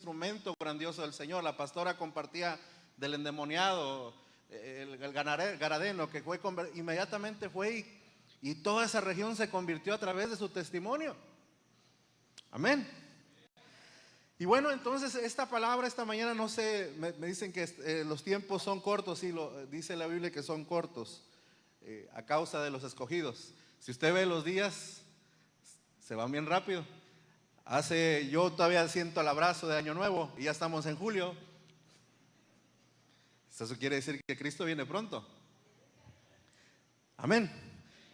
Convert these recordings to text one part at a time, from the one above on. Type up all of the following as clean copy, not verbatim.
instrumento grandioso del Señor. La pastora compartía del endemoniado, el Garadeno, que fue, inmediatamente fue y toda esa región se convirtió a través de su testimonio. Amén. Y bueno, entonces esta palabra esta mañana, no sé, me dicen que los tiempos son cortos, sí, dice la Biblia que son cortos, a causa de los escogidos. Si usted ve los días, se van bien rápido. Yo todavía siento el abrazo de Año Nuevo y ya estamos en julio. Eso quiere decir que Cristo viene pronto. Amén.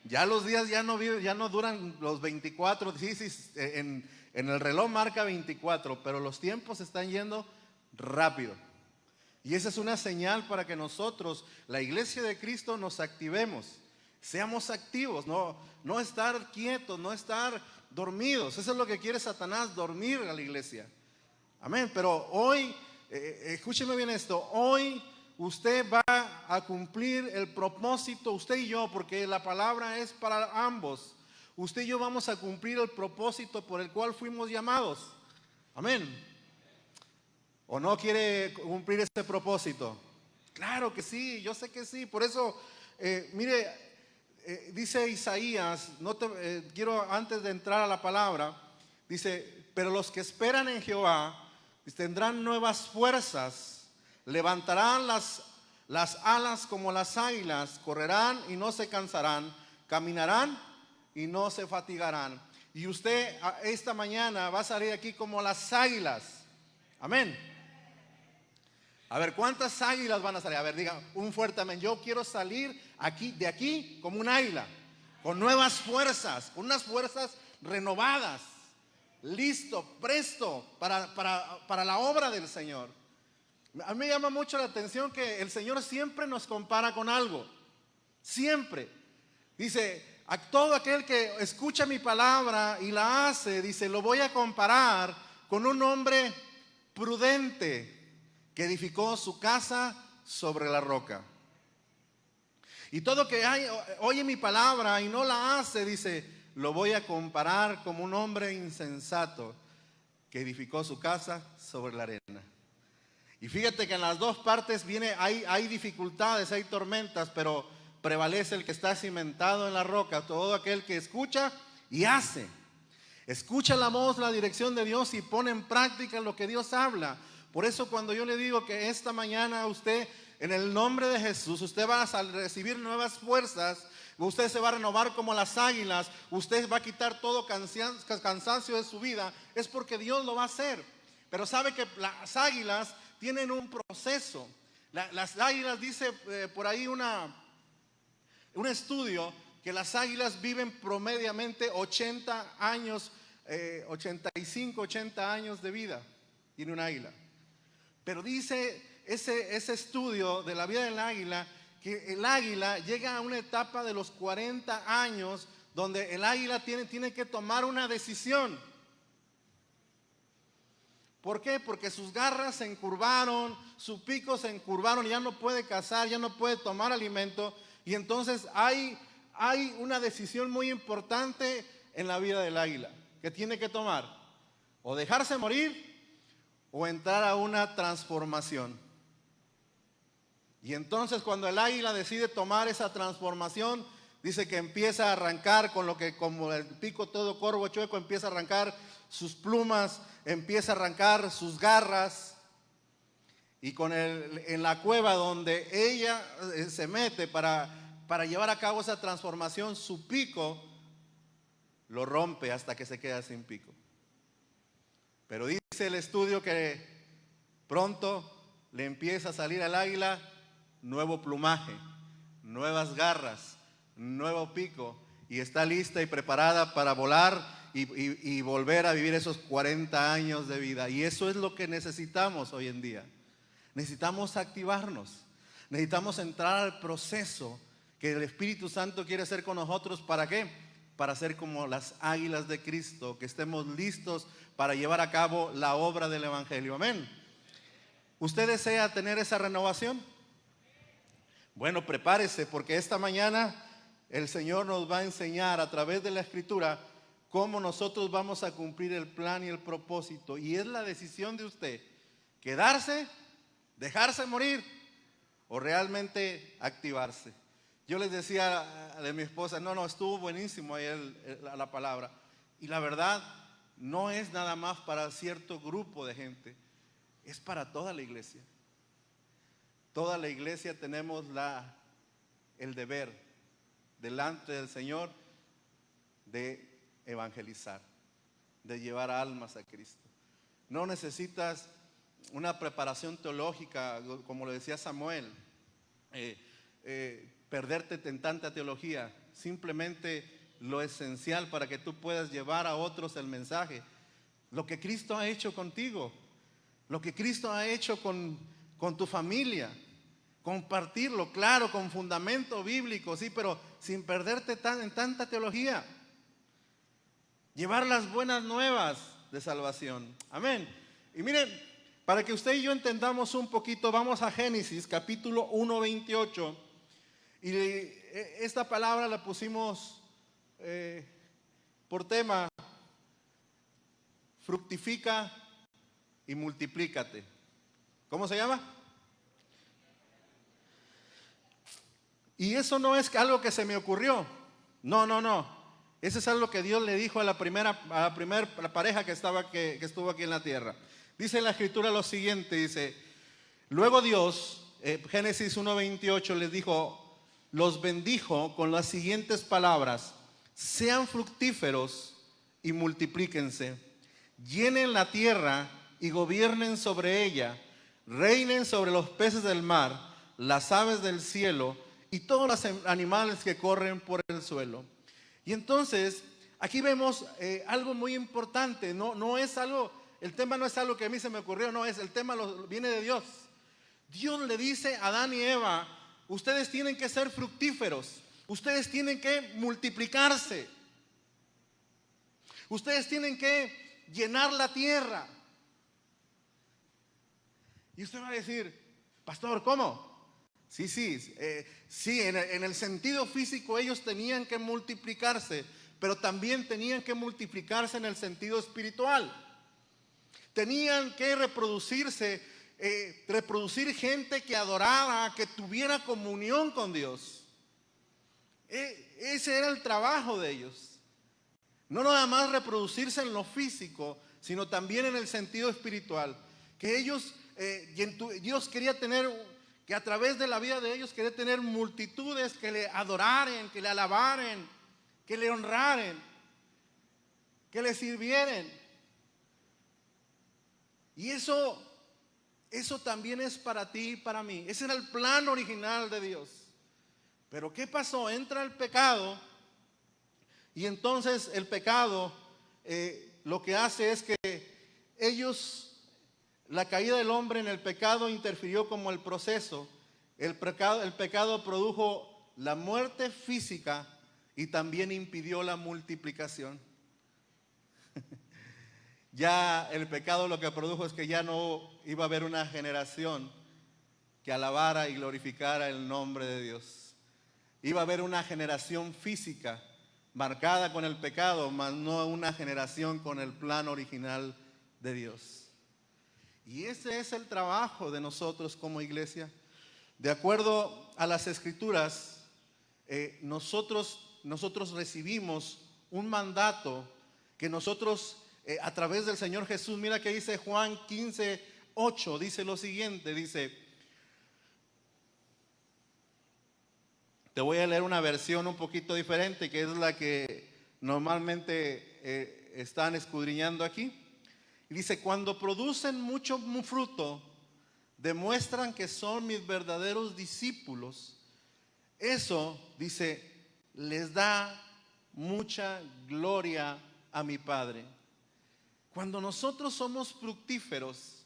Ya los días ya no duran los 24, sí, en el reloj marca 24, pero los tiempos están yendo rápido. Y esa es una señal para que nosotros, la iglesia de Cristo, nos activemos. Seamos activos, no estar quietos, no estar dormidos. Eso es lo que quiere Satanás, dormir a la iglesia. Amén. Pero hoy, escúcheme bien esto, hoy usted va a cumplir el propósito, usted y yo, porque la palabra es para ambos. Usted y yo vamos a cumplir el propósito por el cual fuimos llamados. Amén. ¿O no quiere cumplir ese propósito? Claro que sí, yo sé que sí. Por eso, mire, dice Isaías, quiero antes de entrar a la palabra, dice, pero los que esperan en Jehová tendrán nuevas fuerzas, levantarán las alas como las águilas, correrán y no se cansarán, caminarán y no se fatigarán. Y usted esta mañana va a salir aquí como las águilas. Amén. A ver, ¿cuántas águilas van a salir? A ver, digan un fuerte amén. Yo quiero salir de aquí como un águila, con nuevas fuerzas, con unas fuerzas renovadas, listo, presto para la obra del Señor. A mí me llama mucho la atención que el Señor siempre nos compara con algo. Siempre. Dice, a todo aquel que escucha mi palabra y la hace, dice, lo voy a comparar con un hombre prudente que edificó su casa sobre la roca. Y todo que oye mi palabra y no la hace, dice, lo voy a comparar como un hombre insensato que edificó su casa sobre la arena. Y fíjate que en las dos partes hay dificultades, hay tormentas, pero prevalece el que está cimentado en la roca, todo aquel que escucha y hace. Escucha la voz, la dirección de Dios y pone en práctica lo que Dios habla. Por eso cuando yo le digo que esta mañana usted, en el nombre de Jesús, usted va a recibir nuevas fuerzas, usted se va a renovar como las águilas, usted va a quitar todo cansancio de su vida, es porque Dios lo va a hacer. Pero sabe que las águilas tienen un proceso. Las águilas, dice por ahí un estudio, que las águilas viven promediamente 80 años, 85, 80 años de vida, tiene un águila. Pero dice ese estudio de la vida del águila, que el águila llega a una etapa de los 40 años donde el águila tiene que tomar una decisión. ¿Por qué? Porque sus garras se encurvaron, su pico se encurvaron, ya no puede cazar, ya no puede tomar alimento. Y entonces hay una decisión muy importante en la vida del águila que tiene que tomar: o dejarse morir o entrar a una transformación. Y entonces cuando el águila decide tomar esa transformación, dice que empieza a arrancar como el pico todo corvo chueco, empieza a arrancar sus plumas, empieza a arrancar sus garras, y en la cueva donde ella se mete para llevar a cabo esa transformación, su pico lo rompe hasta que se queda sin pico. Pero dice el estudio que pronto le empieza a salir al águila nuevo plumaje, nuevas garras, nuevo pico, y está lista y preparada para volar y volver a vivir esos 40 años de vida. Y eso es lo que necesitamos hoy en día. Necesitamos activarnos, necesitamos entrar al proceso que el Espíritu Santo quiere hacer con nosotros. ¿Para qué? Para ser como las águilas de Cristo, que estemos listos para llevar a cabo la obra del Evangelio. Amén. ¿Usted desea tener esa renovación? Bueno, prepárese, porque esta mañana el Señor nos va a enseñar a través de la Escritura cómo nosotros vamos a cumplir el plan y el propósito. Y es la decisión de usted, quedarse, dejarse morir o realmente activarse. Yo les decía de mi esposa, no, estuvo buenísimo ahí la palabra. Y la verdad, no es nada más para cierto grupo de gente, es para toda la iglesia. Toda la iglesia tenemos el deber delante del Señor de evangelizar, de llevar almas a Cristo. No necesitas una preparación teológica, como lo decía Samuel, perderte en tanta teología. Simplemente lo esencial para que tú puedas llevar a otros el mensaje, lo que Cristo ha hecho contigo, lo que Cristo ha hecho con tu familia. Compartirlo, claro, con fundamento bíblico, sí, pero sin perderte en tanta teología. Llevar las buenas nuevas de salvación. Amén. Y miren, para que usted y yo entendamos un poquito, vamos a Génesis capítulo 1, 28. Y esta palabra la pusimos por tema: fructifica y multiplícate. ¿Cómo se llama? Y eso no es algo que se me ocurrió. No. Eso es algo que Dios le dijo a la primera pareja que estuvo aquí en la tierra. Dice en la escritura lo siguiente, dice: luego Dios, Génesis 1:28, les dijo, los bendijo con las siguientes palabras: sean fructíferos y multiplíquense, llenen la tierra y gobiernen sobre ella, reinen sobre los peces del mar, las aves del cielo y todos los animales que corren por el suelo. Y entonces aquí vemos algo muy importante. No es algo, el tema no es algo que a mí se me ocurrió, no, el tema viene de Dios. Dios le dice a Adán y Eva: ustedes tienen que ser fructíferos, ustedes tienen que multiplicarse, ustedes tienen que llenar la tierra. Y usted va a decir: pastor, ¿cómo? Sí, en el sentido físico ellos tenían que multiplicarse, pero también tenían que multiplicarse en el sentido espiritual. Tenían que reproducirse, reproducir gente que adorara, que tuviera comunión con Dios. Ese era el trabajo de ellos. No nada más reproducirse en lo físico, sino también en el sentido espiritual. Que ellos, Dios quería tener, que a través de la vida de ellos quería tener multitudes que le adoraren, que le alabaren, que le honraren, que le sirvieren. Y eso también es para ti y para mí. Ese era el plan original de Dios. Pero ¿qué pasó? Entra el pecado, y entonces el pecado lo que hace es que la caída del hombre en el pecado interfirió como el proceso. El pecado produjo la muerte física y también impidió la multiplicación. Ya el pecado lo que produjo es que ya no iba a haber una generación que alabara y glorificara el nombre de Dios. Iba a haber una generación física marcada con el pecado, mas no una generación con el plan original de Dios. Y ese es el trabajo de nosotros como iglesia. De acuerdo a las Escrituras, nosotros recibimos un mandato que nosotros a través del Señor Jesús, mira que dice Juan 15:8, dice lo siguiente, dice, te voy a leer una versión un poquito diferente, que es la que normalmente están escudriñando aquí. Y dice: cuando producen mucho fruto, demuestran que son mis verdaderos discípulos. Eso, dice, les da mucha gloria a mi Padre. Cuando nosotros somos fructíferos,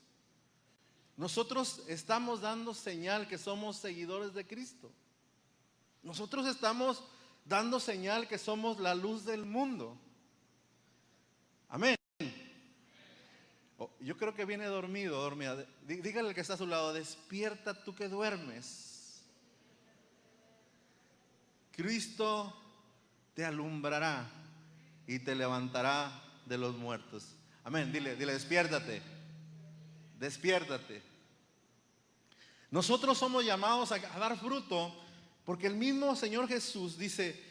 nosotros estamos dando señal que somos seguidores de Cristo. Nosotros estamos dando señal que somos la luz del mundo. Amén. Yo creo que viene dormida. Dígale al que está a su lado: despierta tú que duermes. Cristo te alumbrará. y te levantará de los muertos. Amén. Dile, despiértate. Despiértate. Nosotros somos llamados a dar fruto porque el mismo Señor Jesús dice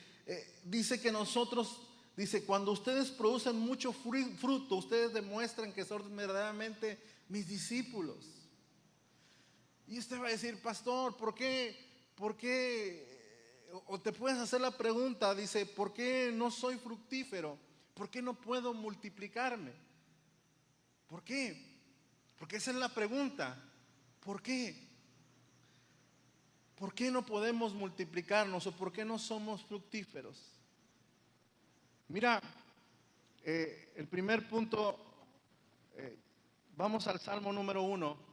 que nosotros, dice, cuando ustedes producen mucho fruto, ustedes demuestran que son verdaderamente mis discípulos. Y usted va a decir, pastor, ¿por qué? O te puedes hacer la pregunta, dice, ¿por qué no soy fructífero? ¿Por qué no puedo multiplicarme? ¿Por qué? Porque esa es la pregunta. ¿Por qué? ¿Por qué no podemos multiplicarnos o por qué no somos fructíferos? Mira, el primer punto, vamos al Salmo número 1.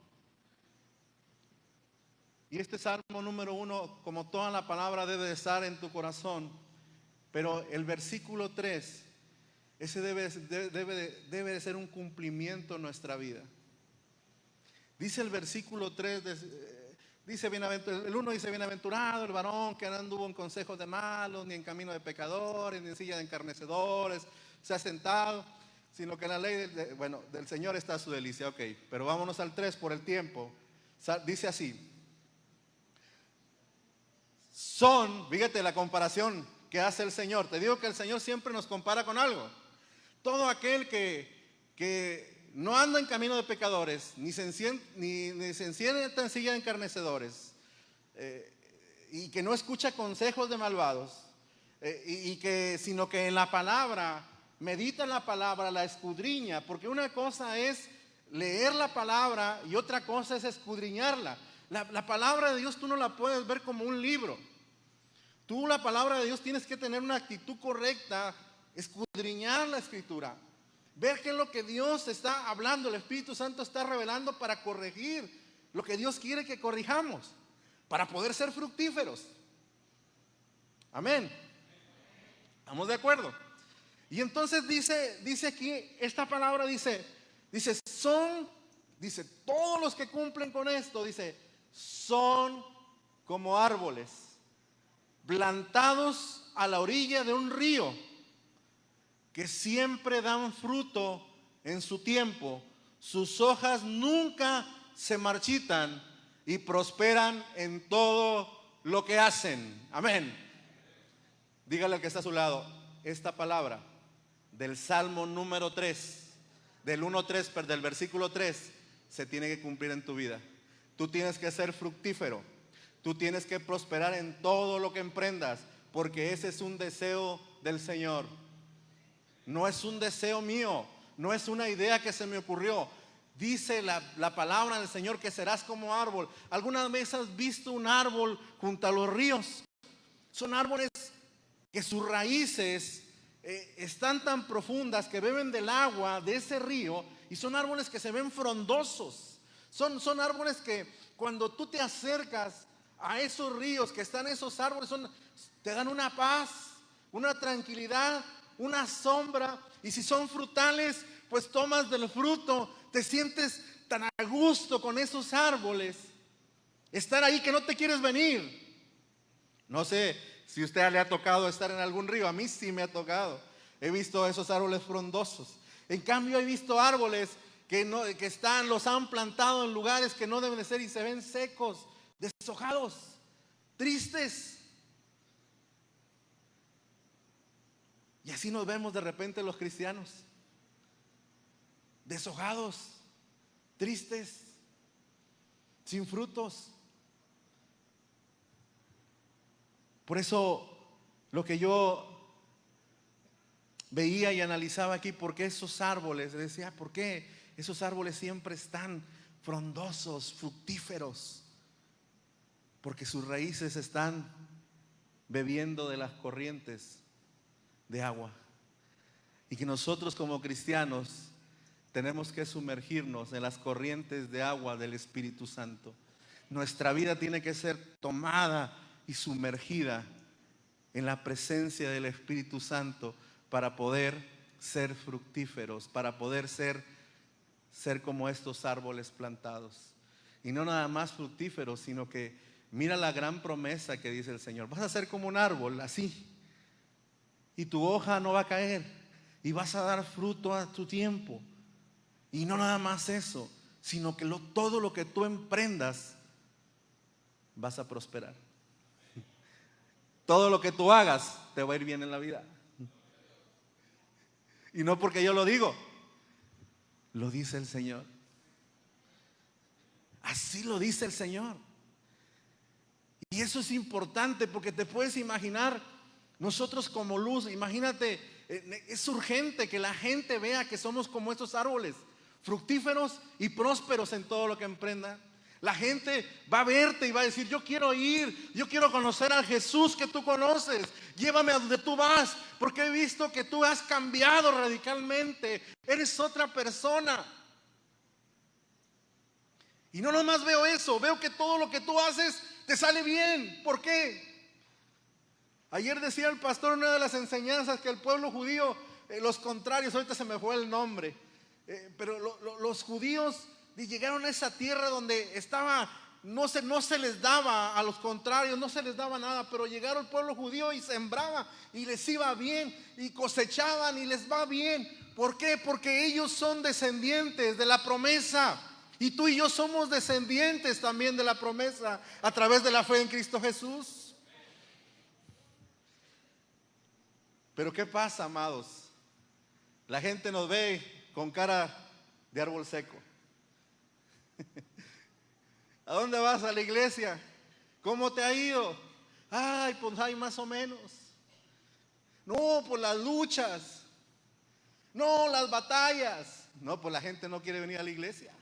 Y este Salmo número 1, como toda la palabra, debe de estar en tu corazón. Pero el versículo 3, ese debe de ser un cumplimiento en nuestra vida. Dice el versículo 3, dice el 1 dice, bienaventurado el varón que no anduvo en consejos de malos, ni en camino de pecadores, ni en silla de escarnecedores, se ha sentado, sino que en la ley del Señor está su delicia. Ok, pero vámonos al 3 por el tiempo. Dice así. Fíjate la comparación que hace el Señor. Te digo que el Señor siempre nos compara con algo. Todo aquel que no anda en camino de pecadores, ni se sienta en silla de escarnecedores, y que no escucha consejos de malvados, sino que en la palabra, medita en la palabra, la escudriña, porque una cosa es leer la palabra y otra cosa es escudriñarla. La palabra de Dios tú no la puedes ver como un libro. Tú, la palabra de Dios, tienes que tener una actitud correcta, escudriñar la escritura, ver qué es lo que Dios está hablando, el Espíritu Santo está revelando para corregir lo que Dios quiere que corrijamos, para poder ser fructíferos. Amén. ¿Estamos de acuerdo? Y entonces dice aquí, esta palabra dice, todos los que cumplen con esto, dice, son como árboles plantados a la orilla de un río, que siempre dan fruto en su tiempo, sus hojas nunca se marchitan y prosperan en todo lo que hacen. Amén. Dígale al que está a su lado, esta palabra del Salmo número 3, del versículo 3, se tiene que cumplir en tu vida. Tú tienes que ser fructífero. Tú tienes que prosperar en todo lo que emprendas, porque ese es un deseo del Señor. No es un deseo mío, no es una idea que se me ocurrió. Dice la palabra del Señor que serás como árbol. ¿Alguna vez has visto un árbol junto a los ríos? Son árboles que sus raíces están tan profundas que beben del agua de ese río, y son árboles que se ven frondosos. Son árboles que cuando tú te acercas a esos ríos que están esos árboles, te dan una paz, una tranquilidad, una sombra. Y si son frutales, pues tomas del fruto, te sientes tan a gusto con esos árboles, estar ahí que no te quieres venir. No sé si a usted le ha tocado estar en algún río. A mí sí me ha tocado. He visto esos árboles frondosos. En cambio he visto árboles los han plantado en lugares que no deben de ser y se ven secos, deshojados, tristes. Y así nos vemos de repente los cristianos, deshojados, tristes, sin frutos. Por eso lo que yo veía y analizaba aquí, ¿por qué esos árboles? Decía, ¿por qué esos árboles siempre están frondosos, fructíferos? Porque sus raíces están bebiendo de las corrientes de agua. Y que nosotros como cristianos tenemos que sumergirnos en las corrientes de agua del Espíritu Santo. Nuestra vida tiene que ser tomada y sumergida en la presencia del Espíritu Santo para poder ser fructíferos, para poder ser como estos árboles plantados. Y no nada más fructíferos, sino que mira la gran promesa que dice el Señor. Vas a ser como un árbol así, y tu hoja no va a caer, y vas a dar fruto a tu tiempo. Y no nada más eso, sino que todo lo que tú emprendas, vas a prosperar. Todo lo que tú hagas te va a ir bien en la vida. Y no porque yo lo digo, lo dice el Señor. Así lo dice el Señor. Y eso es importante porque te puedes imaginar, nosotros como luz, imagínate, es urgente que la gente vea que somos como estos árboles, fructíferos y prósperos en todo lo que emprendan. La gente va a verte y va a decir: yo quiero ir, yo quiero conocer al Jesús que tú conoces, llévame a donde tú vas, porque he visto que tú has cambiado radicalmente, eres otra persona. Y no nomás veo eso, veo que todo lo que tú haces te sale bien. ¿Por qué? Ayer decía el pastor en una de las enseñanzas que el pueblo judío, los contrarios, ahorita se me fue el nombre, pero los judíos llegaron a esa tierra donde estaba, no se les daba a los contrarios, no se les daba nada, pero llegaron el pueblo judío y sembraba y les iba bien, y cosechaban y les va bien. ¿Por qué? Porque ellos son descendientes de la promesa, y tú y yo somos descendientes también de la promesa a través de la fe en Cristo Jesús. Pero ¿qué pasa, amados? La gente nos ve con cara de árbol seco. ¿A dónde vas? A la iglesia. ¿Cómo te ha ido? Ay, pues hay más o menos. No, pues las luchas. No, las batallas. No, pues la gente no quiere venir a la iglesia.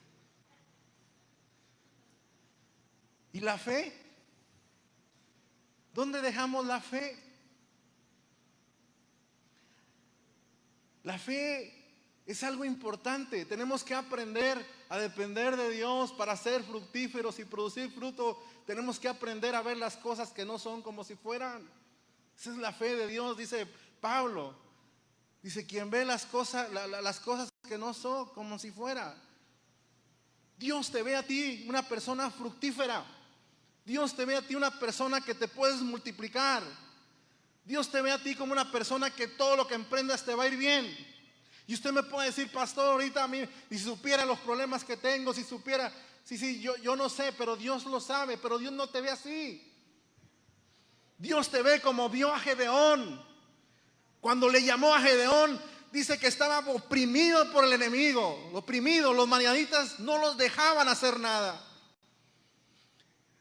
¿Y la fe? ¿Dónde dejamos la fe? La fe es algo importante. Tenemos que aprender a depender de Dios para ser fructíferos y producir fruto. Tenemos que aprender a ver las cosas que no son como si fueran. Esa es la fe de Dios, dice Pablo. Dice: quien ve las cosas que no son como si fuera. Dios te ve a ti una persona fructífera. Dios te ve a ti una persona que te puedes multiplicar. Dios te ve a ti como una persona que todo lo que emprendas te va a ir bien. Y usted me puede decir: pastor, ahorita a mí, si supiera los problemas que tengo, si supiera, yo no sé, pero Dios lo sabe. Pero Dios no te ve así. Dios te ve como vio a Gedeón. Cuando le llamó a Gedeón, dice que estaba oprimido por el enemigo. Oprimido, los madianitas no los dejaban hacer nada.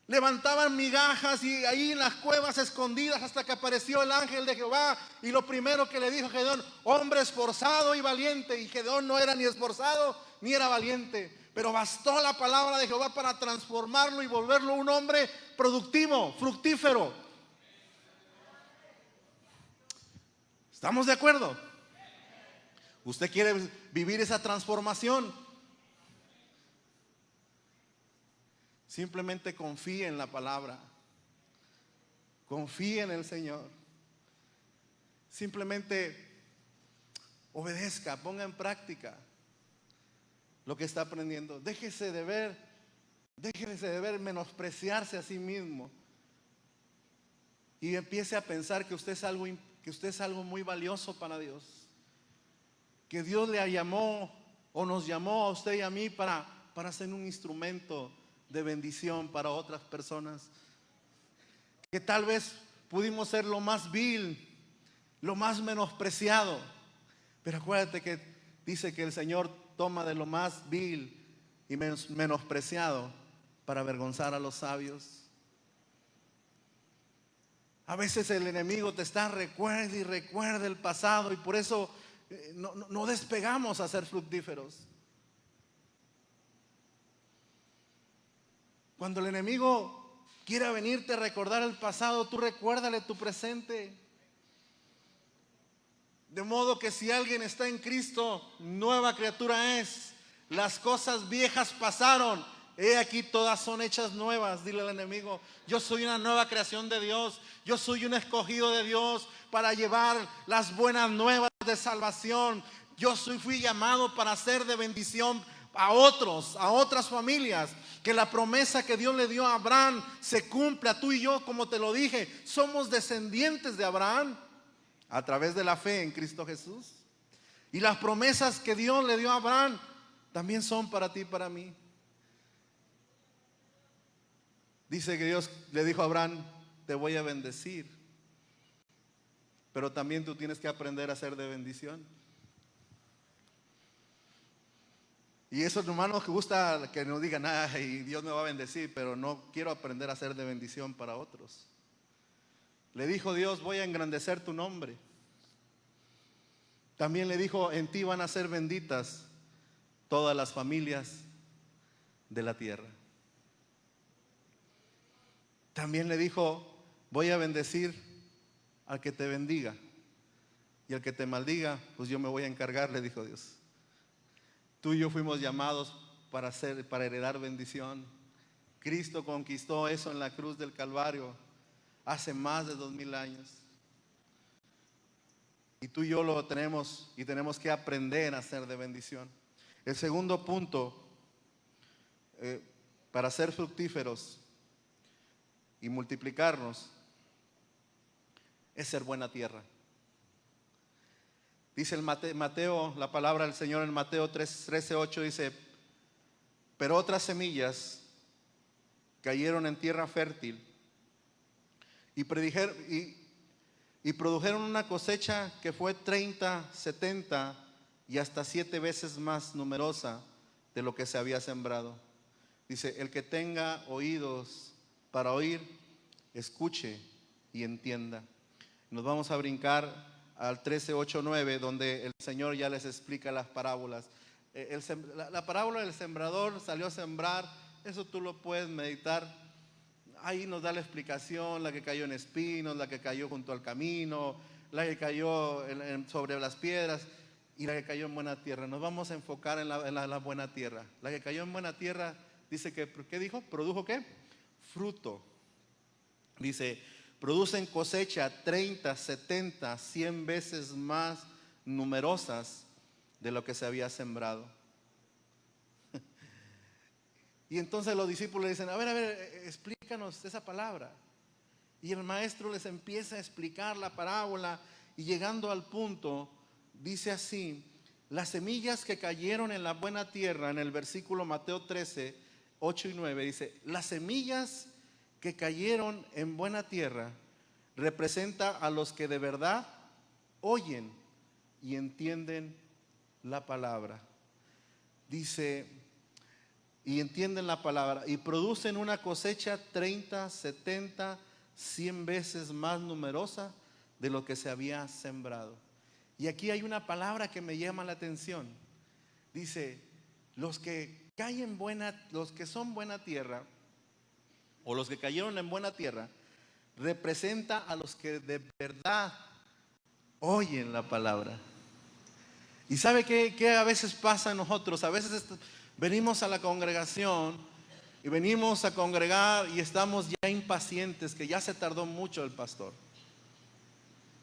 Levantaban migajas y ahí en las cuevas escondidas, hasta que apareció el ángel de Jehová. Y lo primero que le dijo a Gedeón: hombre esforzado y valiente. Y Gedeón no era ni esforzado ni era valiente, pero bastó la palabra de Jehová para transformarlo y volverlo un hombre productivo, fructífero. ¿Estamos de acuerdo? ¿Usted quiere vivir esa transformación? Simplemente confíe en la palabra. Confíe en el Señor. Simplemente obedezca, ponga en práctica lo que está aprendiendo. Déjese de ver menospreciarse a sí mismo. Y empiece a pensar que usted es algo muy valioso para Dios. Que Dios le llamó o nos llamó a usted y a mí para ser un instrumento de bendición para otras personas. Que tal vez pudimos ser lo más vil, lo más menospreciado, pero acuérdate que dice que el Señor toma de lo más vil y menospreciado para avergonzar a los sabios. A veces el enemigo te está recuerda y recuerda el pasado, y por eso no despegamos a ser fructíferos. Cuando el enemigo quiera venirte a recordar el pasado, tú recuérdale tu presente. De modo que si alguien está en Cristo, nueva criatura es. Las cosas viejas pasaron, he aquí todas son hechas nuevas. Dile al enemigo: yo soy una nueva creación de Dios. Yo soy un escogido de Dios para llevar las buenas nuevas de salvación. Fui llamado para ser de bendición a otros, a otras familias. Que la promesa que Dios le dio a Abraham se cumpla. Tú y yo, como te lo dije, somos descendientes de Abraham a través de la fe en Cristo Jesús. Y las promesas que Dios le dio a Abraham también son para ti y para mí. Dice que Dios le dijo a Abraham: te voy a bendecir, pero también tú tienes que aprender a ser de bendición. Y esos hermanos que gusta que nos digan: ay, Dios me va a bendecir, pero no quiero aprender a ser de bendición para otros. Le dijo Dios: voy a engrandecer tu nombre. También le dijo: en ti van a ser benditas todas las familias de la tierra. También le dijo: voy a bendecir al que te bendiga, y al que te maldiga, pues yo me voy a encargar, le dijo Dios. Tú y yo fuimos llamados para heredar bendición. Cristo conquistó eso en la cruz del Calvario hace más de 2000 años. Y tú y yo lo tenemos, y tenemos que aprender a ser de bendición. El segundo punto, para ser fructíferos y multiplicarnos, es ser buena tierra. Dice el Mateo, la palabra del Señor en Mateo 13:8 dice: pero otras semillas cayeron en tierra fértil y produjeron una cosecha que fue 30, 70 y hasta 7 veces más numerosa de lo que se había sembrado. Dice: el que tenga oídos para oír, escuche y entienda. Nos vamos a brincar al 13:8-9, donde el Señor ya les explica las parábolas. La parábola del sembrador salió a sembrar, eso tú lo puedes meditar. Ahí nos da la explicación: la que cayó en espinos, la que cayó junto al camino, la que cayó sobre las piedras y la que cayó en buena tierra. Nos vamos a enfocar en la buena tierra. La que cayó en buena tierra dice que, ¿qué dijo? ¿Produjo qué? Fruto. Dice: producen cosecha 30, 70, 100 veces más numerosas de lo que se había sembrado. Y entonces los discípulos le dicen: a ver, explícanos esa palabra. Y el maestro les empieza a explicar la parábola, y llegando al punto, dice así: las semillas que cayeron en la buena tierra, en el versículo Mateo 13:8-9, dice: las semillas que cayeron en buena tierra representa a los que de verdad oyen y entienden la palabra. Dice: y entienden la palabra y producen una cosecha 30, 70, 100 veces más numerosa de lo que se había sembrado. Y aquí hay una palabra que me llama la atención. Dice: los que son buena tierra, o los que cayeron en buena tierra, representa a los que de verdad oyen la palabra. ¿Y sabe qué a veces pasa en nosotros? A veces venimos a la congregación y venimos a congregar y estamos ya impacientes, que ya se tardó mucho el pastor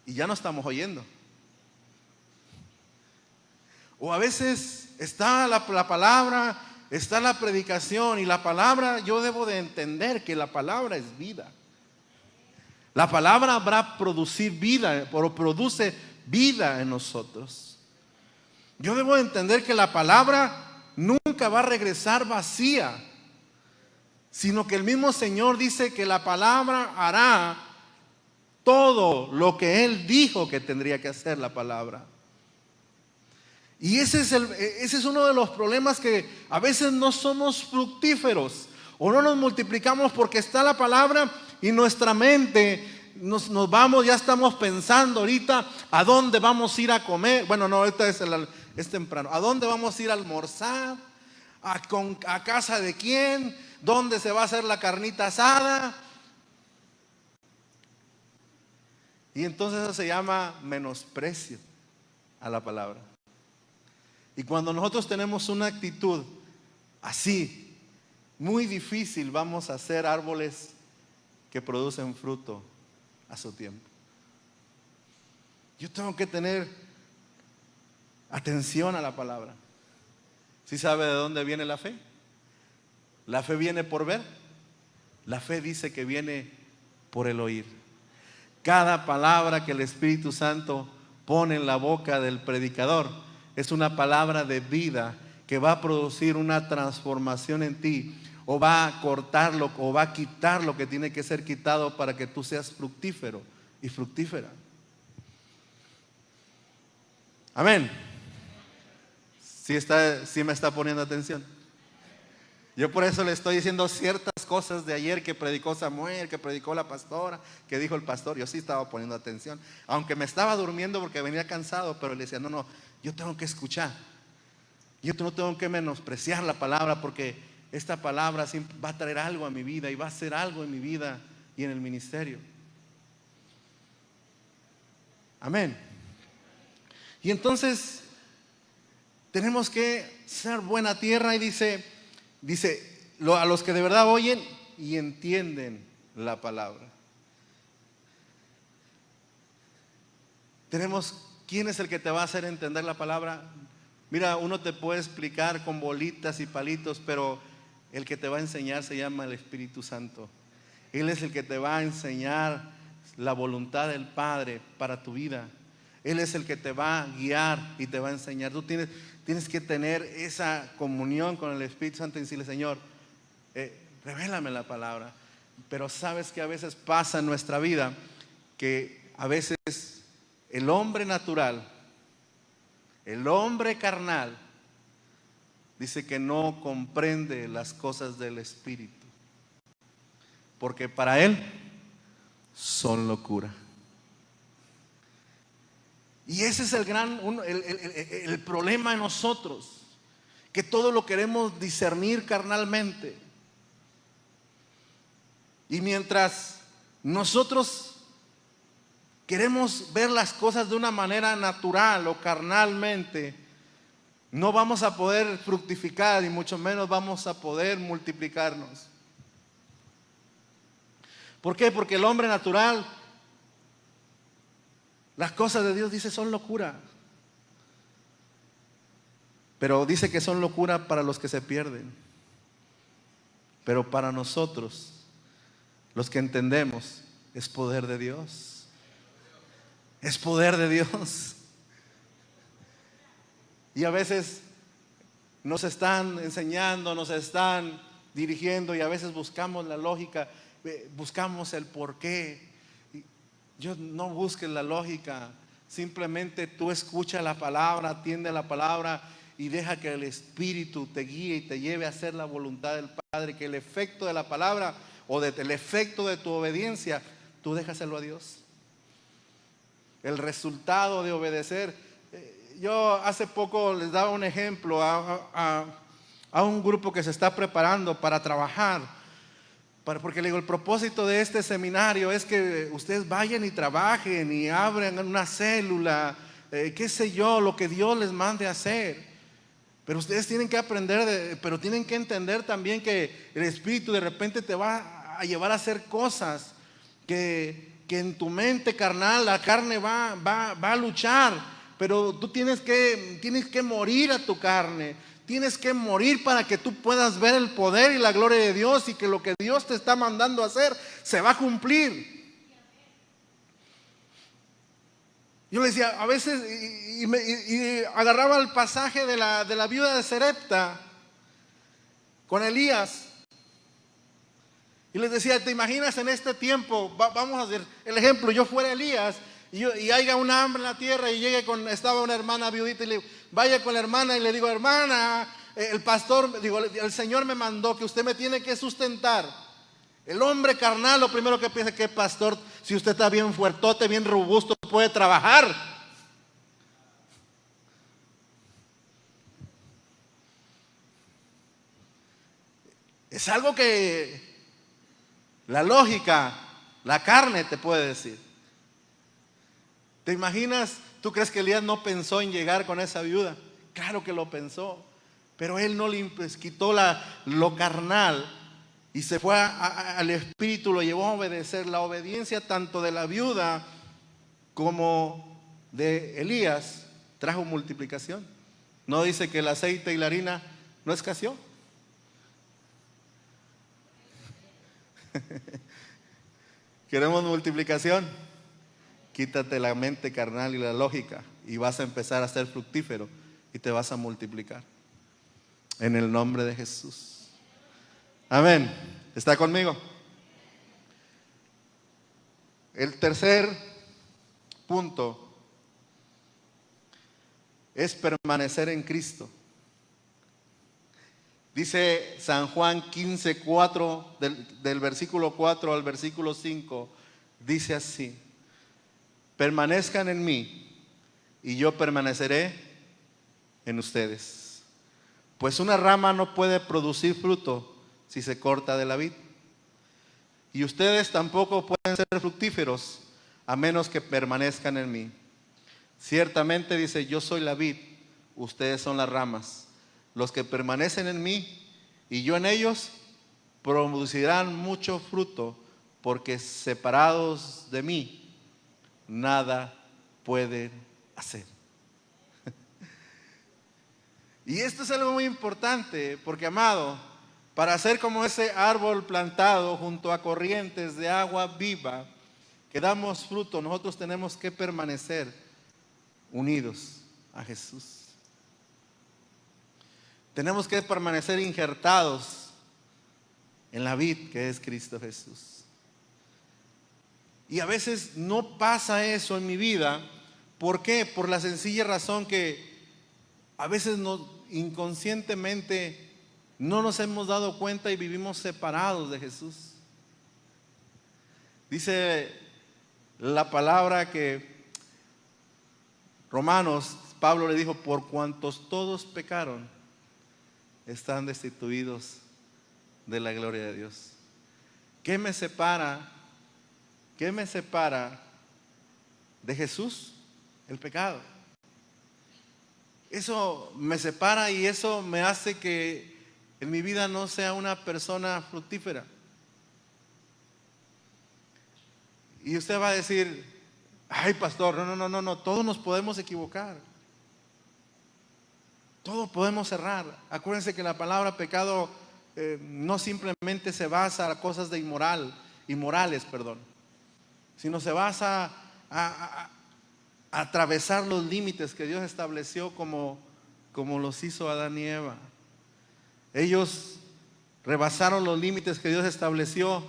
y ya no estamos oyendo. O a veces está la palabra, está la predicación, y la palabra, yo debo de entender que la palabra es vida. La palabra habrá producir vida, pero produce vida en nosotros. Yo debo de entender que la palabra nunca va a regresar vacía, sino que el mismo Señor dice que la palabra hará todo lo que Él dijo que tendría que hacer la palabra. Y ese es uno de los problemas, que a veces no somos fructíferos o no nos multiplicamos porque está la palabra y nuestra mente nos vamos, ya estamos pensando ahorita a dónde vamos a ir a comer. Bueno, no, ahorita es temprano. ¿A dónde vamos a ir a almorzar? ¿A casa de quién? ¿Dónde se va a hacer la carnita asada? Y entonces eso se llama menosprecio a la palabra. Y cuando nosotros tenemos una actitud así, muy difícil vamos a ser árboles que producen fruto a su tiempo. Yo tengo que tener atención a la palabra. ¿Sí sabe de dónde viene la fe? La fe viene por ver. La fe dice que viene por el oír. Cada palabra que el Espíritu Santo pone en la boca del predicador es una palabra de vida que va a producir una transformación en ti, o va a cortarlo, o va a quitar lo que tiene que ser quitado para que tú seas fructífero y fructífera. Amén. ¿Sí me está poniendo atención? Yo por eso le estoy diciendo ciertas cosas de ayer que predicó Samuel, que predicó la pastora, que dijo el pastor. Yo sí estaba poniendo atención, aunque me estaba durmiendo porque venía cansado, pero le decía, no, yo tengo que escuchar. Yo no tengo que menospreciar la palabra, porque esta palabra va a traer algo a mi vida y va a hacer algo en mi vida y en el ministerio. Amén. Y entonces tenemos que ser buena tierra, y dice a los que de verdad oyen y entienden la palabra. ¿Quién es el que te va a hacer entender la palabra? Mira, uno te puede explicar con bolitas y palitos, pero el que te va a enseñar se llama el Espíritu Santo. Él es el que te va a enseñar la voluntad del Padre para tu vida. Él es el que te va a guiar y te va a enseñar. Tú tienes que tener esa comunión con el Espíritu Santo y decirle, Señor, revélame la palabra. Pero sabes que a veces pasa en nuestra vida que a veces el hombre natural, el hombre carnal, dice que no comprende las cosas del Espíritu, porque para él son locura. Y ese es el problema en nosotros, que todo lo queremos discernir carnalmente. Y mientras nosotros queremos ver las cosas de una manera natural o carnalmente, no vamos a poder fructificar y mucho menos vamos a poder multiplicarnos. ¿Por qué? Porque el hombre natural, las cosas de Dios, dice, son locura. Pero dice que son locura para los que se pierden. Pero para nosotros, los que entendemos, es poder de Dios. Es poder de Dios. Y a veces nos están enseñando, nos están dirigiendo, y a veces buscamos la lógica, buscamos el porqué. Yo no busques la lógica, simplemente tú escucha la palabra, atiende la palabra y deja que el Espíritu te guíe y te lleve a hacer la voluntad del Padre, que el efecto de la palabra o el efecto de tu obediencia, tú déjaselo a Dios. El resultado de obedecer. Yo hace poco les daba un ejemplo a un grupo que se está preparando para trabajar. Porque le digo, el propósito de este seminario es que ustedes vayan y trabajen y abran una célula, qué sé yo, lo que Dios les mande a hacer. Pero ustedes tienen que aprender, pero tienen que entender también que el Espíritu de repente te va a llevar a hacer cosas que en tu mente carnal, la carne va a luchar. Pero tú tienes que morir a tu carne. Tienes que morir para que tú puedas ver el poder y la gloria de Dios, y que lo que Dios te está mandando a hacer se va a cumplir. Yo le decía, a veces, y agarraba el pasaje de la viuda de Sarepta con Elías, y les decía, ¿te imaginas en este tiempo? Vamos a hacer el ejemplo, yo fuera Elías, y haya un hambre en la tierra, y estaba una hermana viudita, y le digo, vaya con la hermana y le digo, hermana, el Señor me mandó que usted me tiene que sustentar. El hombre carnal lo primero que piensa que, pastor, si usted está bien fuertote, bien robusto, puede trabajar. Es algo que la lógica, la carne te puede decir. ¿Te imaginas? ¿Tú crees que Elías no pensó en llegar con esa viuda? Claro que lo pensó, pero él no le quitó lo carnal y se fue al Espíritu, lo llevó a obedecer. La obediencia tanto de la viuda como de Elías trajo multiplicación. No dice que el aceite y la harina no escaseó. ¿Queremos multiplicación? Quítate la mente carnal y la lógica y vas a empezar a ser fructífero y te vas a multiplicar. En el nombre de Jesús. Amén. ¿Está conmigo? El tercer punto es permanecer en Cristo. Dice San Juan 15:4, del versículo 4 al versículo 5, dice así: permanezcan en mí y yo permaneceré en ustedes. Pues una rama no puede producir fruto si se corta de la vid. Y ustedes tampoco pueden ser fructíferos a menos que permanezcan en mí. Ciertamente, dice, yo soy la vid, ustedes son las ramas. Los que permanecen en mí y yo en ellos producirán mucho fruto, porque separados de mí nada pueden hacer. Y esto es algo muy importante, porque, amado, para ser como ese árbol plantado junto a corrientes de agua viva, que damos fruto, nosotros tenemos que permanecer unidos a Jesús. Tenemos que permanecer injertados en la vid que es Cristo Jesús. Y a veces no pasa eso en mi vida. ¿Por qué? Por la sencilla razón que a veces inconscientemente no nos hemos dado cuenta y vivimos separados de Jesús. Dice la palabra que Romanos, Pablo le dijo, por cuantos todos pecaron, están destituidos de la gloria de Dios. ¿Qué me separa? ¿Qué me separa de Jesús? El pecado. Eso me separa y eso me hace que en mi vida no sea una persona fructífera. Y usted va a decir, ay, pastor, no, todos nos podemos equivocar. Todos podemos errar. Acuérdense que la palabra pecado no simplemente se basa en cosas de inmorales, sino se basa a atravesar los límites que Dios estableció como los hizo Adán y Eva. Ellos rebasaron los límites que Dios estableció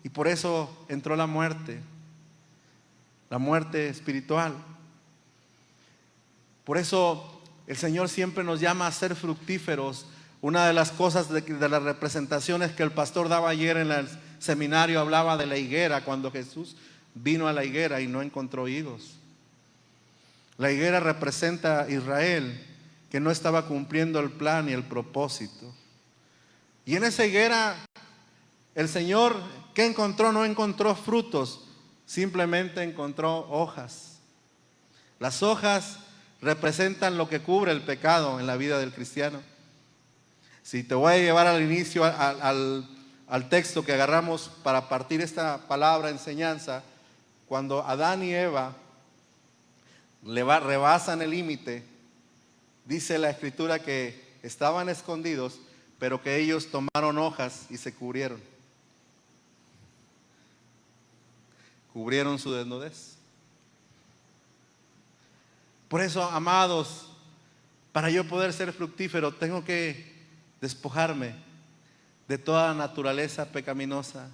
y por eso entró la muerte espiritual. Por eso el Señor siempre nos llama a ser fructíferos. Una de las cosas de las representaciones que el pastor daba ayer en el seminario hablaba de la higuera, cuando Jesús vino a la higuera y no encontró higos. La higuera representa a Israel, que no estaba cumpliendo el plan y el propósito. Y en esa higuera el Señor, ¿qué encontró? No encontró frutos, simplemente encontró hojas. Las hojas representan lo que cubre el pecado en la vida del cristiano. Si te voy a llevar al inicio, al texto que agarramos para partir esta palabra enseñanza, cuando Adán y Eva rebasan el límite, dice la escritura que estaban escondidos, pero que ellos tomaron hojas y se cubrieron su desnudez. Por eso, amados, para yo poder ser fructífero, tengo que despojarme de toda naturaleza pecaminosa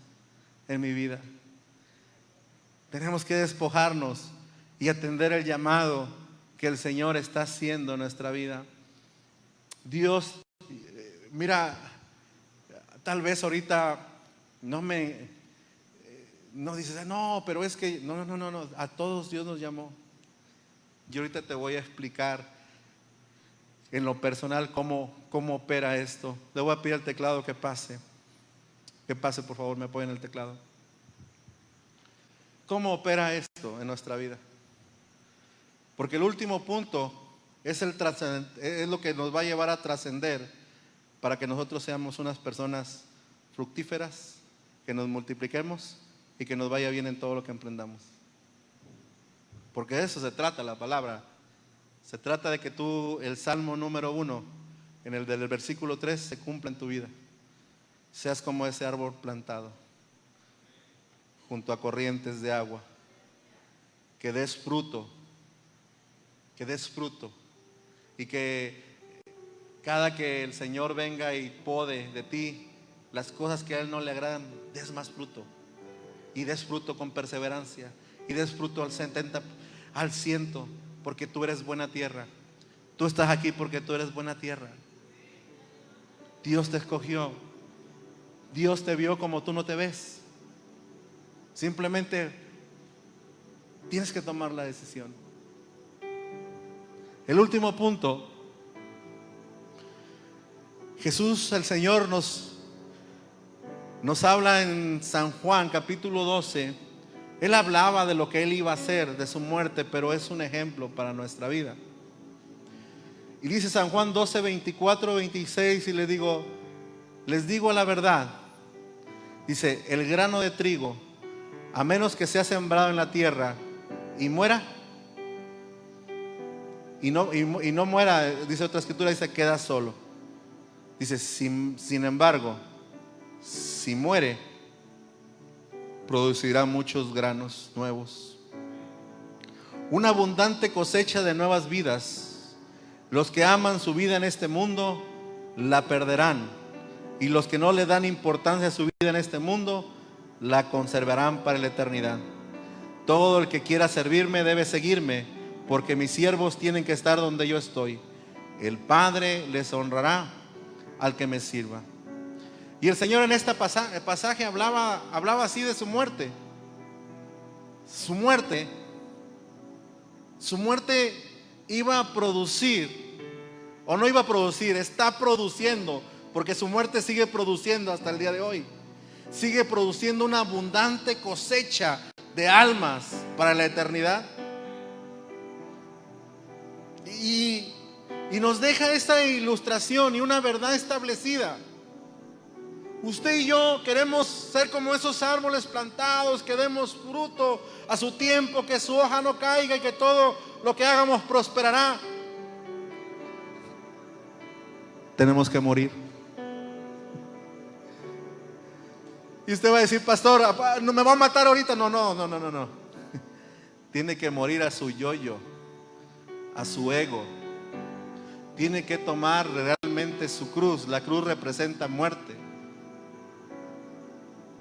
en mi vida. Tenemos que despojarnos y atender el llamado que el Señor está haciendo en nuestra vida. Dios, mira, tal vez ahorita no dices, no, pero es que, no, a todos Dios nos llamó. Y ahorita te voy a explicar en lo personal cómo opera esto. Le voy a pedir al teclado que pase. Que pase, por favor, me apoyen el teclado. ¿Cómo opera esto en nuestra vida? Porque el último punto es lo que nos va a llevar a trascender para que nosotros seamos unas personas fructíferas, que nos multipliquemos y que nos vaya bien en todo lo que emprendamos. Porque de eso se trata la palabra. Se trata de que tú, el Salmo número 1, en el del versículo 3, se cumpla en tu vida. Seas como ese árbol plantado junto a corrientes de agua, que des fruto, y que cada que el Señor venga y pode de ti las cosas que a Él no le agradan, des más fruto, y des fruto con perseverancia, y des fruto al 70, al 100, porque tú eres buena tierra. Tú estás aquí porque tú eres buena tierra. Dios te escogió. Dios te vio como tú no te ves. Simplemente tienes que tomar la decisión. El último punto. Jesús, el Señor, nos habla en San Juan capítulo 12. Él hablaba de lo que Él iba a hacer, de su muerte, pero es un ejemplo para nuestra vida. Y dice San Juan 12, 24, 26, y les digo la verdad. Dice, el grano de trigo, a menos que sea sembrado en la tierra y muera, y no muera, dice otra escritura, dice, queda solo. Dice, sin embargo, si muere, producirá muchos granos nuevos. Una abundante cosecha de nuevas vidas. Los que aman su vida en este mundo, la perderán. Y los que no le dan importancia a su vida en este mundo, la conservarán para la eternidad. Todo el que quiera servirme debe seguirme, porque mis siervos tienen que estar donde yo estoy. El Padre les honrará al que me sirva. Y el Señor en este pasaje hablaba así de su muerte. Su muerte iba a producir, o no iba a producir, está produciendo, porque su muerte sigue produciendo hasta el día de hoy. Sigue produciendo una abundante cosecha de almas para la eternidad. Y nos deja esta ilustración y una verdad establecida. Usted y yo queremos ser como esos árboles plantados, que demos fruto a su tiempo, que su hoja no caiga y que todo lo que hagamos prosperará. Tenemos que morir. Y usted va a decir, pastor, ¿no me va a matar ahorita? No. Tiene que morir a su yo-yo, a su ego. Tiene que tomar realmente su cruz. La cruz representa muerte.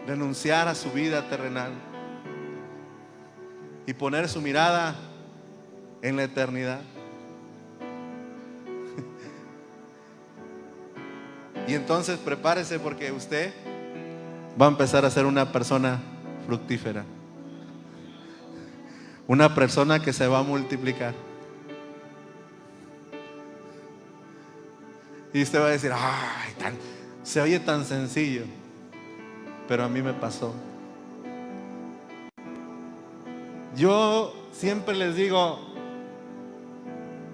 Renunciar a su vida terrenal y poner su mirada en la eternidad. Y entonces prepárese, porque usted va a empezar a ser una persona fructífera, una persona que se va a multiplicar. Y usted va a decir, ay, se oye tan sencillo, pero a mí me pasó. Yo siempre les digo,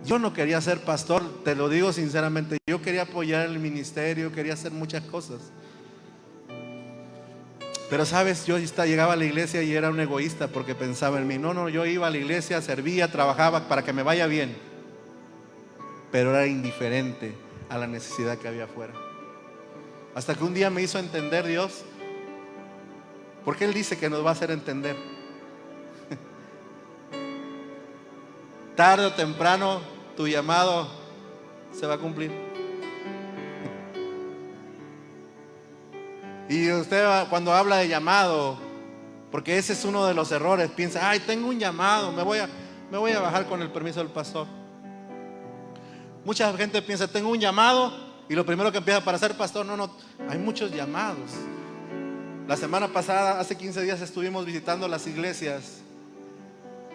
yo no quería ser pastor, te lo digo sinceramente. Yo quería apoyar el ministerio, quería hacer muchas cosas. Pero sabes, yo llegaba a la iglesia y era un egoísta, porque pensaba en mí. No, yo iba a la iglesia, servía, trabajaba para que me vaya bien, pero era indiferente a la necesidad que había afuera. Hasta que un día me hizo entender Dios, porque Él dice que nos va a hacer entender. Tarde o temprano tu llamado se va a cumplir. Y usted, cuando habla de llamado, porque ese es uno de los errores, piensa, ay, tengo un llamado, me voy a bajar con el permiso del pastor. Mucha gente piensa, tengo un llamado, y lo primero que empieza para ser pastor. No, hay muchos llamados. La semana pasada, hace 15 días, estuvimos visitando las iglesias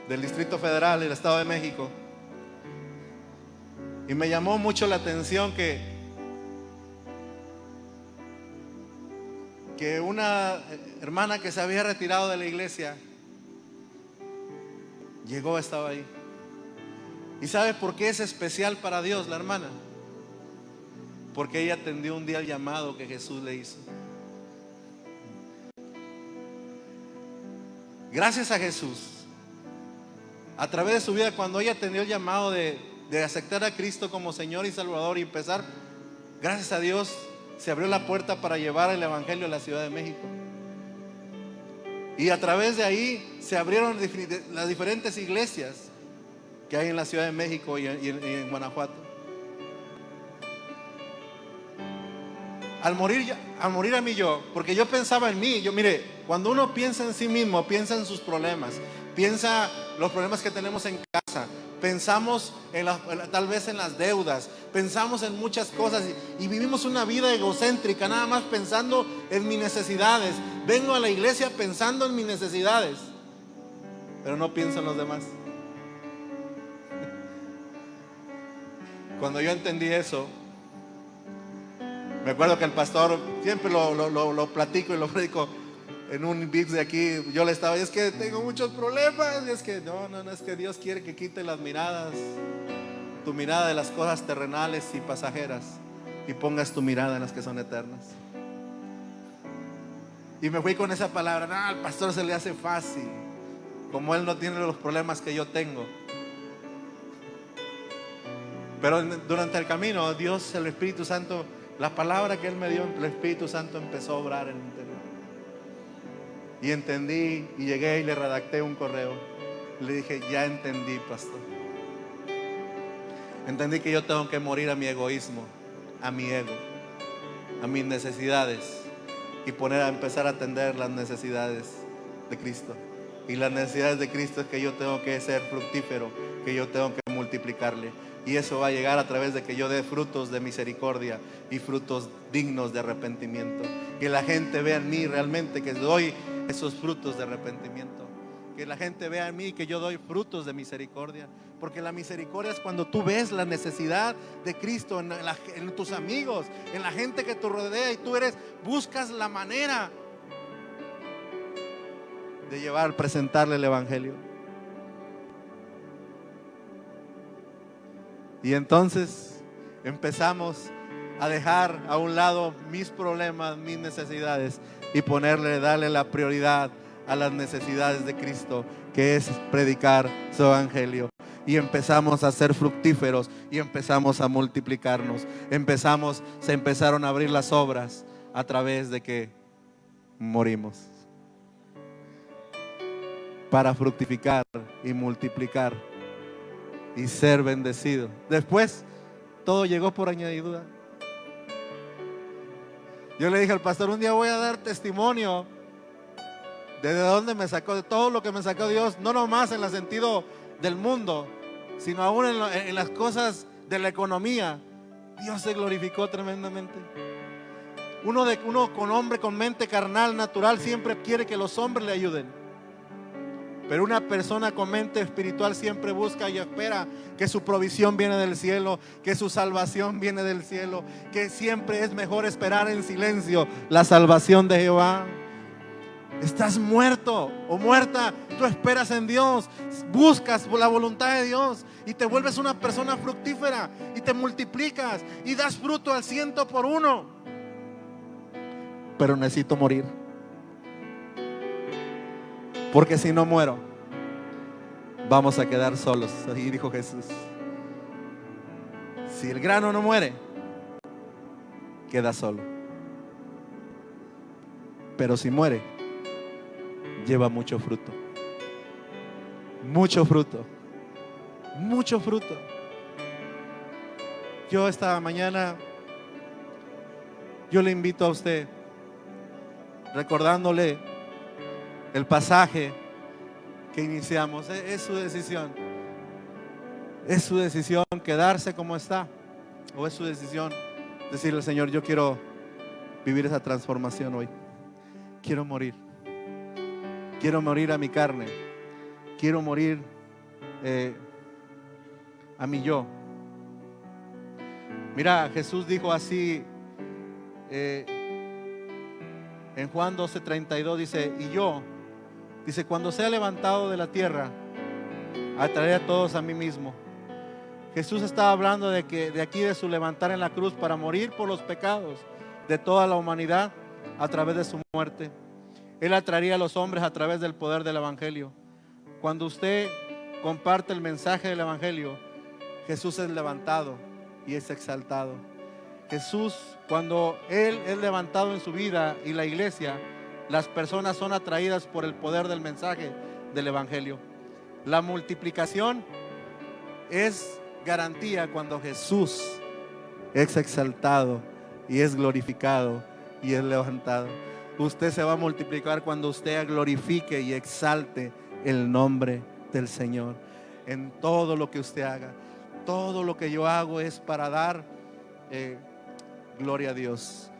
del Distrito Federal y el Estado de México, y me llamó mucho la atención que una hermana que se había retirado de la iglesia llegó, estaba ahí. ¿Y sabe por qué es especial para Dios la hermana? Porque ella atendió un día el llamado que Jesús le hizo. Gracias a Jesús, a través de su vida, cuando ella atendió el llamado de aceptar a Cristo como Señor y Salvador y empezar, gracias a Dios, se abrió la puerta para llevar el evangelio a la Ciudad de México. Y a través de ahí se abrieron las diferentes iglesias que hay en la Ciudad de México y en Guanajuato. Al morir a mí yo, porque yo pensaba en mí. Mire, cuando uno piensa en sí mismo, piensa en sus problemas, piensa los problemas que tenemos en casa, pensamos tal vez en las deudas, pensamos en muchas cosas y vivimos una vida egocéntrica, nada más pensando en mis necesidades. Vengo a la iglesia pensando en mis necesidades, pero no pienso en los demás. Cuando yo entendí eso, me acuerdo que el pastor, siempre lo platico y lo predico en un VIX de aquí. Yo le estaba, es que tengo muchos problemas. Y es que no, es que Dios quiere que quite las miradas, tu mirada de las cosas terrenales y pasajeras, y pongas tu mirada en las que son eternas. Y me fui con esa palabra. No, al pastor se le hace fácil, como él no tiene los problemas que yo tengo. Pero durante el camino, Dios, el Espíritu Santo, la palabra que Él me dio, el Espíritu Santo empezó a obrar en mi interior. Y entendí, y llegué y le redacté un correo. Le dije, ya entendí, pastor. Entendí que yo tengo que morir a mi egoísmo, a mi ego, a mis necesidades, y empezar a atender las necesidades de Cristo. Y las necesidades de Cristo es que yo tengo que ser fructífero, que yo tengo que multiplicarle. Y eso va a llegar a través de que yo dé frutos de misericordia y frutos dignos de arrepentimiento. Que la gente vea en mí realmente que doy esos frutos de arrepentimiento. Que la gente vea en mí que yo doy frutos de misericordia. Porque la misericordia es cuando tú ves la necesidad de Cristo en tus amigos, en la gente que te rodea, y tú buscas la manera de presentarle el evangelio. Y entonces empezamos a dejar a un lado mis problemas, mis necesidades, y darle la prioridad a las necesidades de Cristo, que es predicar su evangelio. Y empezamos a ser fructíferos y empezamos a multiplicarnos. Se empezaron a abrir las obras a través de que morimos, para fructificar y multiplicar y ser bendecido. Después todo llegó por añadidura. Yo le dije al pastor, un día voy a dar testimonio de dónde me sacó, de todo lo que me sacó Dios, no nomás en el sentido del mundo, sino aún en las cosas de la economía. Dios se glorificó tremendamente. Uno con mente carnal, natural, siempre quiere que los hombres le ayuden. Pero una persona con mente espiritual siempre busca y espera que su provisión viene del cielo, que su salvación viene del cielo, que siempre es mejor esperar en silencio la salvación de Jehová. Estás muerto o muerta, tú esperas en Dios, buscas la voluntad de Dios y te vuelves una persona fructífera y te multiplicas y das fruto al 100 por 1. Pero necesito morir. Porque si no muero, vamos a quedar solos. Así dijo Jesús. Si el grano no muere, queda solo. Pero si muere, lleva mucho fruto. Mucho fruto. Mucho fruto. Yo esta mañana, yo le invito a usted, recordándole el pasaje que iniciamos. Es su decisión. Es su decisión quedarse como está, o es su decisión decirle al Señor, yo quiero vivir esa transformación hoy. Quiero morir. Quiero morir a mi carne. Quiero morir a mi yo. Mira, Jesús dijo así en Juan 12:32, dice, cuando sea levantado de la tierra, atraeré a todos a mí mismo. Jesús estaba hablando de su levantar en la cruz para morir por los pecados de toda la humanidad a través de su muerte. Él atraería a los hombres a través del poder del evangelio. Cuando usted comparte el mensaje del evangelio, Jesús es levantado y es exaltado. Jesús, cuando Él es levantado en su vida y la iglesia, las personas son atraídas por el poder del mensaje del evangelio. La multiplicación es garantía cuando Jesús es exaltado y es glorificado y es levantado. Usted se va a multiplicar cuando usted glorifique y exalte el nombre del Señor en todo lo que usted haga. Todo lo que yo hago es para dar gloria a Dios.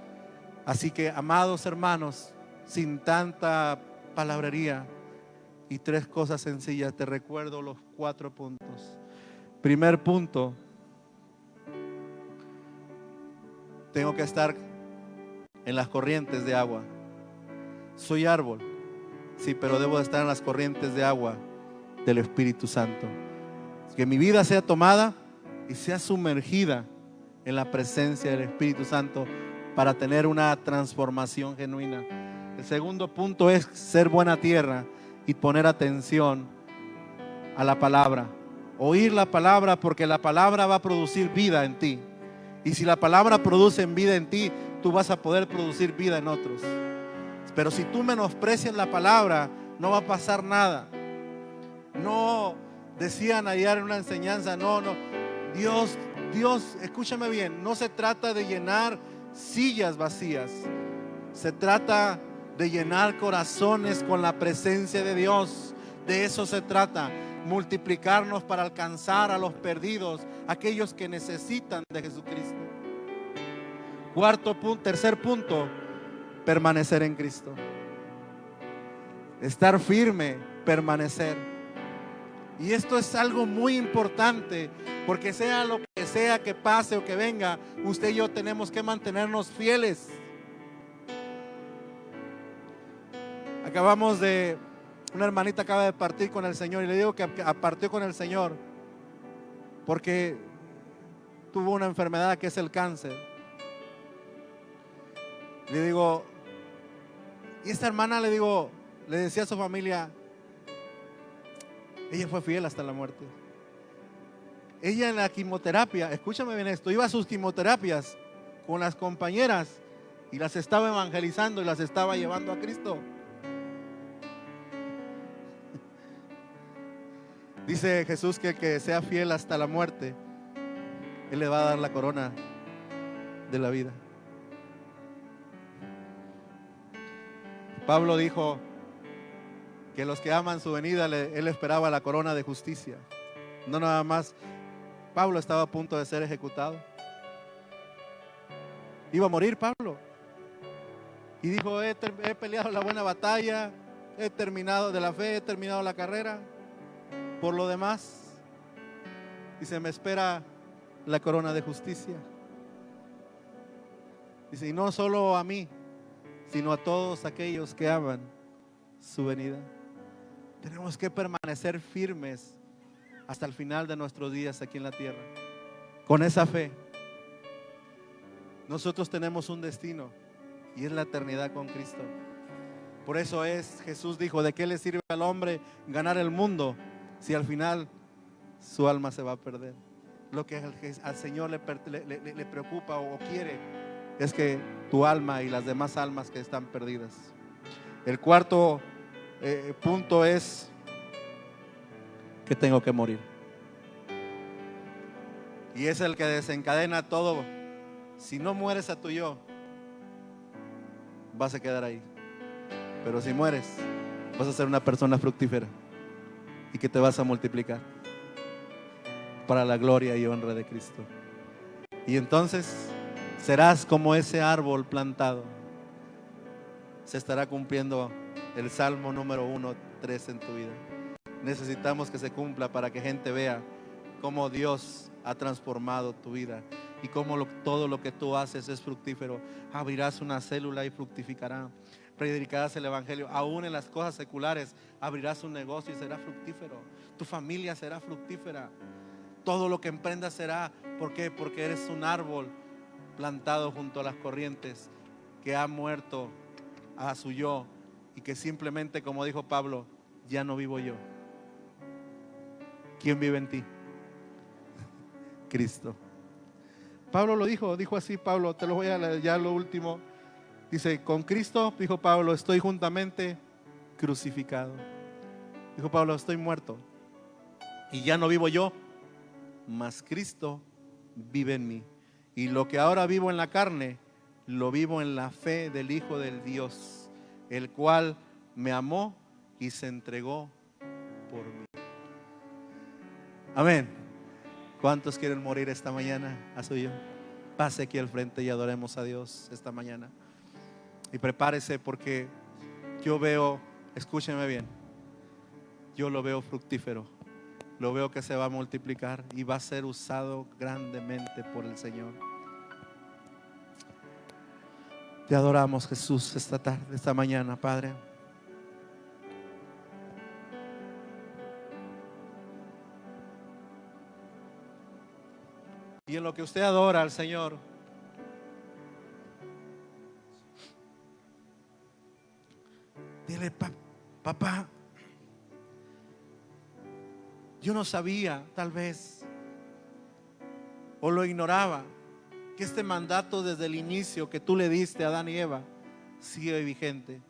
Así que, amados hermanos, sin tanta palabrería y 3 cosas sencillas, te recuerdo los 4 puntos. Primer punto, tengo que estar en las corrientes de agua. Soy árbol, sí, pero debo de estar en las corrientes de agua del Espíritu Santo. Que mi vida sea tomada y sea sumergida en la presencia del Espíritu Santo para tener una transformación genuina. El segundo punto es ser buena tierra y poner atención a la palabra. Oír la palabra, porque la palabra va a producir vida en ti. Y si la palabra produce vida en ti, tú vas a poder producir vida en otros. Pero si tú menosprecias la palabra, no va a pasar nada. No, decían ayer en una enseñanza, no, Dios, escúchame bien, no se trata de llenar sillas vacías. Se trata de llenar corazones con la presencia de Dios. De eso se trata, multiplicarnos para alcanzar a los perdidos, aquellos que necesitan de Jesucristo. Tercer punto, permanecer en Cristo. Estar firme, permanecer. Y esto es algo muy importante, porque sea lo que sea que pase o que venga, usted y yo tenemos que mantenernos fieles. Una hermanita acaba de partir con el Señor, y le digo que partió con el Señor porque tuvo una enfermedad que es el cáncer. Le digo, y esta hermana le decía a su familia, ella fue fiel hasta la muerte. Ella en la quimioterapia, escúchame bien esto, iba a sus quimioterapias con las compañeras y las estaba evangelizando y las estaba llevando a Cristo. Dice Jesús que el que sea fiel hasta la muerte, Él le va a dar la corona de la vida. Pablo dijo que los que aman su venida, Él esperaba la corona de justicia. No nada más, Pablo estaba a punto de ser ejecutado. Iba a morir Pablo. Y dijo, he peleado la buena batalla, he terminado de la fe, he terminado la carrera. Por lo demás, dice, me espera la corona de justicia. Dice, y no solo a mí, sino a todos aquellos que aman su venida. Tenemos que permanecer firmes hasta el final de nuestros días aquí en la tierra. Con esa fe, nosotros tenemos un destino y es la eternidad con Cristo. Por eso Jesús dijo, ¿de qué le sirve al hombre ganar el mundo si al final su alma se va a perder? Lo que al Señor le preocupa o quiere es que tu alma y las demás almas que están perdidas. El cuarto punto es que tengo que morir. Y es el que desencadena todo. Si no mueres a tu yo, vas a quedar ahí. Pero si mueres, vas a ser una persona fructífera y que te vas a multiplicar para la gloria y honra de Cristo. Y entonces serás como ese árbol plantado. Se estará cumpliendo el Salmo número 1:3 en tu vida. Necesitamos que se cumpla para que gente vea cómo Dios ha transformado tu vida y cómo todo lo que tú haces es fructífero. Abrirás una célula y fructificará. Predicarás el evangelio. Aún en las cosas seculares abrirás un negocio y será fructífero. Tu familia será fructífera. Todo lo que emprendas será. ¿Por qué? Porque eres un árbol plantado junto a las corrientes, que ha muerto a su yo y que simplemente, como dijo Pablo, ya no vivo yo. ¿Quién vive en ti? Cristo. Pablo lo dijo así. Pablo, te lo voy a leer ya lo último. Dice, con Cristo, dijo Pablo, estoy juntamente crucificado. Dijo Pablo, estoy muerto y ya no vivo yo, mas Cristo vive en mí. Y lo que ahora vivo en la carne, lo vivo en la fe del Hijo del Dios, el cual me amó y se entregó por mí. Amén. ¿Cuántos quieren morir esta mañana a suyo? Pase aquí al frente y adoremos a Dios esta mañana. Y prepárese, porque yo veo, escúcheme bien, yo lo veo fructífero. Lo veo que se va a multiplicar y va a ser usado grandemente por el Señor. Te adoramos, Jesús, esta tarde, esta mañana, Padre. Y en lo que usted adora al Señor, dile: papá, yo no sabía, tal vez, o lo ignoraba, que este mandato desde el inicio que tú le diste a Adán y Eva sigue vigente.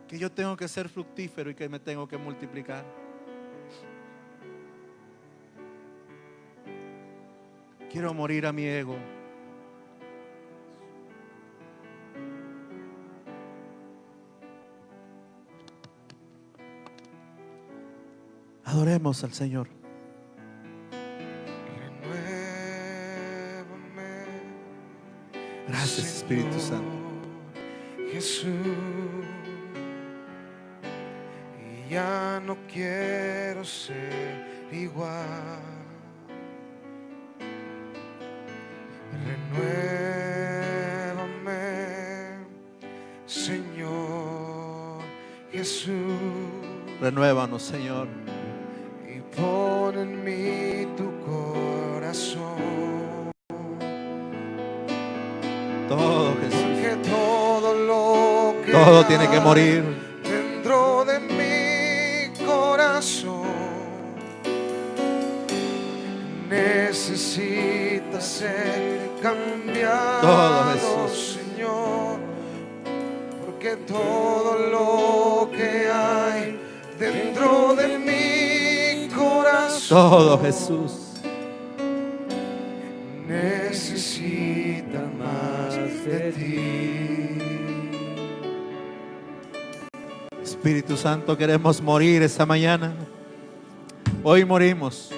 Que yo tengo que ser fructífero y que me tengo que multiplicar. Quiero morir a mi ego. Adoremos al Señor. Gracias, Espíritu Santo. Jesús, y ya no quiero ser igual. Renuévame, Señor Jesús. Renuévanos, Señor. Y pon en mí tu corazón. Todo, Jesús. Que todo tiene que morir dentro de mi corazón. Necesita ser cambiado, todo, Jesús. Señor, porque todo lo que hay dentro de mi corazón, todo, Jesús, necesita más de ti. Espíritu Santo, queremos morir esta mañana. Hoy morimos.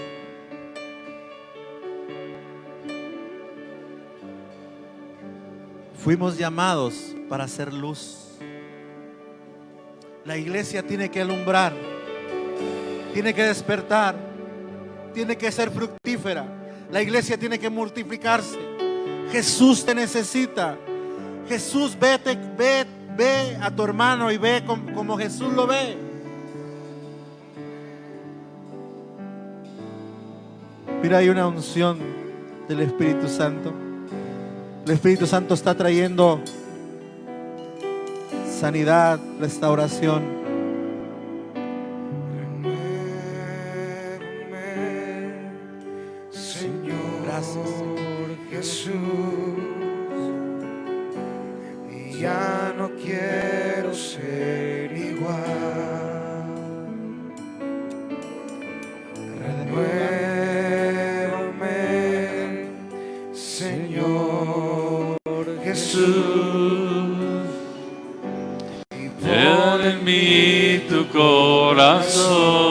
Fuimos llamados para hacer luz. La iglesia tiene que alumbrar, tiene que despertar, tiene que ser fructífera. La iglesia tiene que multiplicarse. Jesús te necesita. Jesús, ve a tu hermano y ve como Jesús lo ve. Mira, hay una unción del Espíritu Santo. El Espíritu Santo está trayendo sanidad, restauración. Renuévame, Señor. Gracias, Jesús, y ya no quiero ser igual. Renuévame, Señor Jesús, y pon en mí tu corazón.